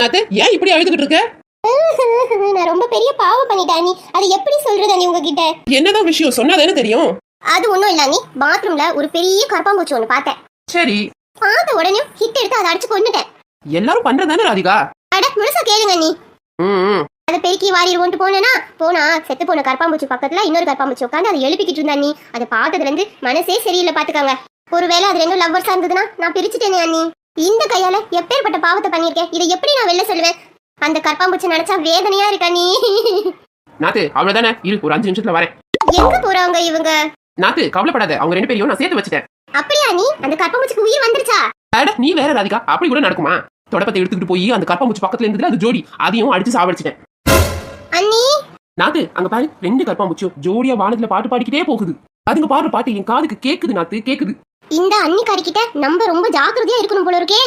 அது ஏன் இப்படி அழுதுகிட்டு இருக்க? நான் ரொம்ப பெரிய பாவம் பண்ணிட்டேன் அண்ணி. அது எப்படி சொல்றது அண்ணி உங்ககிட்ட? என்னதான் விஷயம் சொன்னாதானே தெரியும். அது ஒண்ணும் இல்ல அண்ணி. பாத்ரூம்ல ஒரு பெரிய கரப்பாம்பூச்சி ஒண்ணு பார்த்தேன். சரி, பார்த்த உடனே ஹிட் எடுத்து அதை அடிச்சு கொண்டுட்டேன். எல்லாரும் பண்றதானே ராதிகா? அட முழுசா கேளுங்க அண்ணி. அதை பெருக்கி வாரிடுவோன்ட்டு போனா செத்து போன கரப்பாம்பூச்சி பக்கத்துல இன்னொரு கரப்பாம்பூச்சி உட்காந்து அதை எழுப்பிக்கிட்டு இருந்தா அண்ணி. அதை பார்த்ததுல இருந்து மனசே சரியில்லை பாத்துக்காங்க. ஒருவேளை அது ரெண்டும் லவ்வர்ஸா இருந்ததுன்னா நான் பிரிச்சுட்டேனே அண்ணி. இந்த கையால எப்பேற்பட்ட பாவத்தை பண்ணிருக்கேன். இதை எப்படி நான் வெளில சொல்லுவேன்? அந்த கரப்பாம்பூச்சி நினைச்சா வேதனையா இருக்கா நீ? நாத்து அவ்வளவுதானே, இரு ஒரு 5 நிமிஷத்துல வரேன். எங்க போறாங்க இவங்க? நாத்து கவலைப்படாத, அவங்க 2 பேரையும் நான் சேர்த்து வச்சுட்டேன். அப்படியா நீ? அந்த கரப்பாம்பூச்சிக்கு உயிர் வந்துருச்சா? அட நீ வேற ராதிகா, அப்படி கூட நடக்குமா? தொடப்பத்தை எடுத்துக்கிட்டு போய் அந்த கரப்பாம்பூச்சி பக்கத்துல இருந்ததுல அது ஜோடி, அதையும் அடிச்சு சாவடிச்சிட்டேன். அண்ணி நாத்து அங்க பாரு, 2 கரப்பாம்பூச்சியும் ஜோடியா வானத்துல பாட்டு பாடிக்கிட்டே போகுது. அதுங்க பாடுற பாட்டு என் காதுக்கு கேக்குது நாத்து, கேக்குது. இந்த அண்ணி காரிக்கிட்ட நம்ம ரொம்ப ஜாக்கிரதையா இருக்கணும் போல இருக்கே.